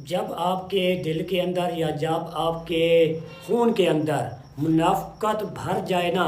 जब आपके दिल के अंदर या जब आपके खून के अंदर मुनाफ़क़त भर जाए ना,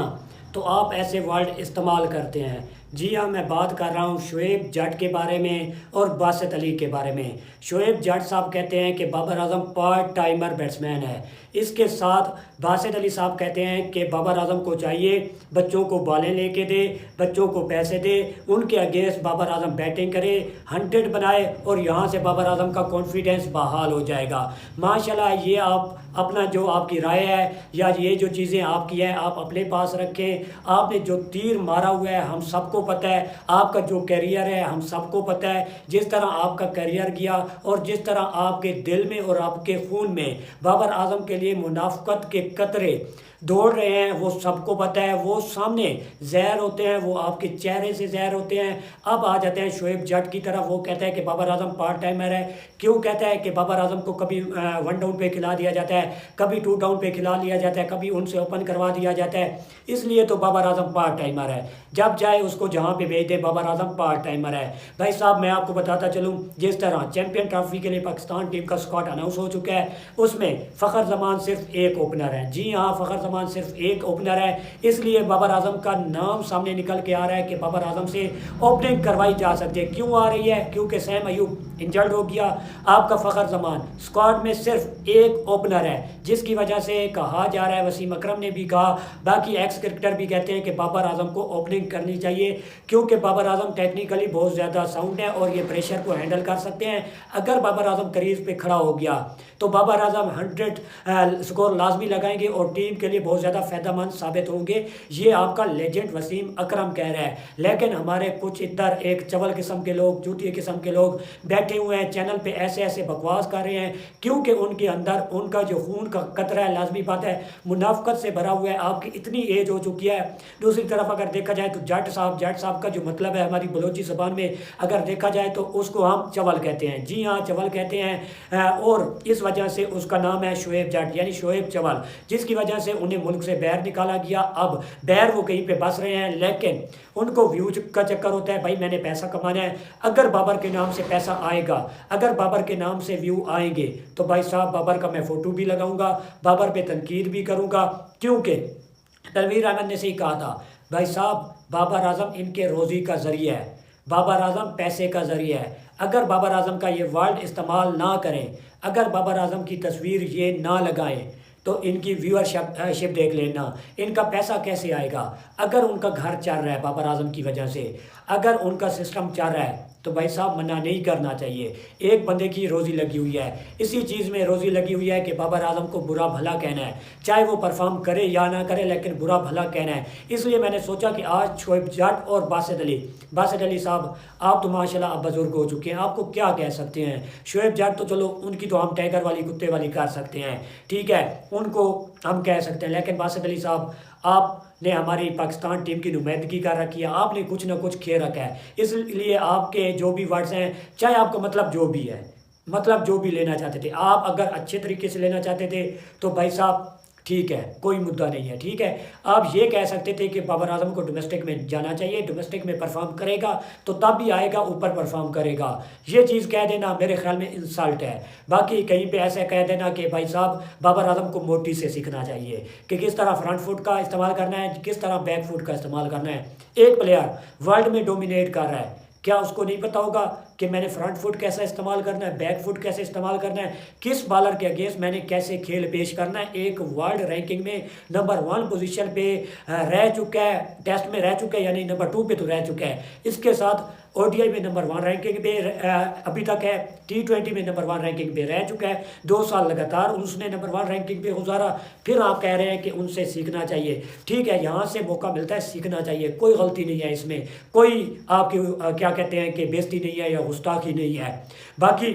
तो आप ऐसे वर्ड इस्तेमाल करते हैं। जी हाँ, मैं बात कर रहा हूँ शोएब जट के बारे में और बासित अली के बारे में। शोएब जट साहब कहते हैं कि Babar Azam part timer batsman है। इसके साथ बासित अली साहब कहते हैं कि बाबर आजम को चाहिए बच्चों को बॉलें लेके दे, बच्चों को पैसे दे, उनके अगेंस्ट बाबर आजम बैटिंग करे, 100 बनाए और यहाँ से बाबर आजम का कॉन्फिडेंस बहाल हो जाएगा। माशाल्लाह, ये आप अपना जो आपकी राय है या ये जो चीज़ें आपकी है आप अपने पास रखें। आपने जो तीर मारा हुआ है हम सबको पता है, आपका जो करियर है हम सबको पता है, जिस तरह आपका करियर गया और जिस तरह आपके दिल में और आपके खून में बाबर आजम के लिए मुनाफ़क़त के कतरे दौड़ रहे हैं, वो सबको पता है। वो सामने जहर होते हैं, वो आपके चेहरे से जहर होते हैं। अब आ जाते हैं शोएब जट की तरफ। वो कहता है कि बाबर आजम पार्ट टाइमर है। क्यों कहता है कि बाबर आजम को कभी 1 डाउन पे खिला दिया जाता है, कभी 2 डाउन पे खिला लिया जाता है, कभी उनसे ओपन करवा दिया जाता है, इसलिए तो बाबर आजम पार्ट टाइमर है। जब चाहे उसको जहाँ पे भेज दे, बाबर आजम पार्ट टाइमर है। भाई साहब, मैं आपको बताता चलूँ, जिस तरह चैंपियन ट्रॉफी के लिए पाकिस्तान टीम का स्क्वाड अनाउंस हो चुका है, उसमें फ़खर जमान सिर्फ एक ओपनर है। जी हाँ, फ़खर जमान सिर्फ एक ओपनर है। इसलिए बाबर आजम का नाम सामने निकल के आ रहा है कि बाबर आजम से ओपनिंग करवाई जा सकती है। क्यों आ रही है? क्योंकि सैम अयूब इंजर्ड हो गया। आपका फ़खर जमान स्क्वाड में सिर्फ एक ओपनर है, जिसकी वजह से कहा जा रहा है, वसीम अकरम ने भी कहा, बाकी एक्स क्रिकेटर भी कहते हैं कि बाबर आजम को ओपनिंग करनी चाहिए, क्योंकि बाबर आजम टेक्निकली बहुत ज़्यादा साउंड है और ये प्रेशर को हैंडल कर सकते हैं। अगर बाबर आजम क्रीज पे खड़ा हो गया तो बाबर आजम 100 स्कोर लाजमी लगाएंगे और टीम के लिए बहुत ज़्यादा फ़ायदेमंद साबित होंगे। ये आपका लेजेंड वसीम अकरम कह रहा है। लेकिन हमारे कुछ इधर एक चवल किस्म के लोग, जूती किस्म के लोग बैठे हुए हैं चैनल पे, ऐसे ऐसे बकवास कर रहे हैं, क्योंकि उनके अंदर उनका जो खून का कतरा है, लाजमी बात है, मुनाफ़क़त से भरा हुआ है। आपकी इतनी एज हो चुकी है। दूसरी तरफ अगर देखा जाए तो जट साहब का जो मतलब है हमारी बलोची ज़बान में अगर देखा जाए तो उसको हम चवल कहते हैं। जी हाँ, चवल कहते हैं और इस वजह से उसका नाम है शोएब जट, यानी शोएब चवल, जिसकी वजह से उन्हें मुल्क से बाहर निकाला गया। अब बाहर वो कहीं पे बस रहे हैं, लेकिन उनको व्यूज का चक्कर होता है। भाई, मैंने पैसा कमाना है, अगर बाबर के नाम से पैसा आएगा, अगर बाबर के नाम से व्यू आएंगे तो भाई साहब बाबर का मैं फ़ोटो भी लगाऊंगा, बाबर पे तनकीद भी करूंगा, क्योंकि तनवीर अहमद ने सही कहा था। भाई साहब, बाबर आजम इनके रोज़ी का ज़रिया है, बाबर आजम पैसे का ज़रिया है। अगर बाबर आजम का ये वर्ड इस्तेमाल ना करें, अगर बाबर आजम की तस्वीर ये ना लगाएं, तो इनकी व्यूअरशिप देख लेना, इनका पैसा कैसे आएगा। अगर उनका घर चल रहा है बाबर आजम की वजह से, अगर उनका सिस्टम चल रहा है, तो भाई साहब मना नहीं करना चाहिए। एक बंदे की रोज़ी लगी हुई है, इसी चीज़ में रोज़ी लगी हुई है कि बाबर आजम को बुरा भला कहना है, चाहे वो परफॉर्म करे या ना करे, लेकिन बुरा भला कहना है। इसलिए मैंने सोचा कि आज शोएब जट और बासित अली साहब, आप तो माशाल्लाह अब बुजुर्ग हो चुके हैं, आपको क्या कह सकते हैं। शोएब जट तो चलो, उनकी तो हम टाइगर वाली कुत्ते वाली कर सकते हैं, ठीक है, उनको हम कह सकते हैं, लेकिन बासित अली साहब, आपने हमारी पाकिस्तान टीम की नुमाइंदगी कर रखी है, आपने कुछ ना कुछ खे रखा है। इसलिए आपके जो भी वर्ड्स हैं, चाहे आपका मतलब जो भी है, मतलब जो भी लेना चाहते थे, आप अगर अच्छे तरीके से लेना चाहते थे तो भाई साहब ठीक है, कोई मुद्दा नहीं है, ठीक है। आप ये कह सकते थे कि बाबर आजम को डोमेस्टिक में जाना चाहिए, डोमेस्टिक में परफॉर्म करेगा तो तब भी आएगा, ऊपर परफॉर्म करेगा। ये चीज़ कह देना मेरे ख्याल में इंसल्ट है। बाकी कहीं पे ऐसा कह देना कि भाई साहब बाबर आजम को मोटी से सीखना चाहिए कि किस तरह फ्रंट फुट का इस्तेमाल करना है, किस तरह बैक फुट का इस्तेमाल करना है। एक प्लेयर वर्ल्ड में डोमिनेट कर रहा है, क्या उसको नहीं पता होगा कि मैंने फ्रंट फुट कैसा इस्तेमाल करना है, बैक फुट कैसे इस्तेमाल करना है, किस बॉलर के अगेंस्ट मैंने कैसे खेल पेश करना है। एक वर्ल्ड रैंकिंग में नंबर 1 पोजीशन पे रह चुका है, टेस्ट में रह चुका है, यानी नंबर 2 पे तो रह चुका है। इसके साथ ओडीआई में नंबर 1 रैंकिंग पे अभी तक है, T20 में नंबर 1 रैंकिंग पे रह चुका है। 2 साल लगातार उसने नंबर 1 रैंकिंग पे गुजारा। फिर आप कह रहे हैं कि उनसे सीखना चाहिए। ठीक है, यहाँ से मौका मिलता है, सीखना चाहिए, कोई गलती नहीं है इसमें, कोई आपकी क्या कहते हैं कि बेइज्जती नहीं है या गुस्ताखी नहीं है। बाकी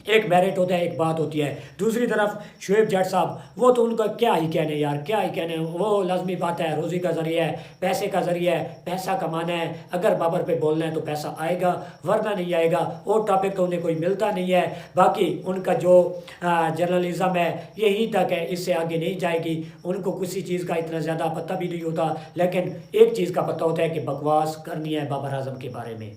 एक मेरिट होता है, एक बात होती है। दूसरी तरफ शोएब जट साहब, वो तो उनका क्या ही कहने यार, क्या ही कहने, वो लाजमी बात है, रोज़ी का ज़रिया है, पैसे का ज़रिया है, पैसा कमाना है। अगर बाबर पे बोलना है तो पैसा आएगा, वरना नहीं आएगा। वो टॉपिक तो उन्हें कोई मिलता नहीं है। बाकी उनका जो जर्नलिज़म है यहीं तक है, इससे आगे नहीं जाएगी। उनको किसी चीज़ का इतना ज़्यादा पता भी नहीं होता, लेकिन एक चीज़ का पता होता है कि बकवास करनी है बाबर आजम के बारे में।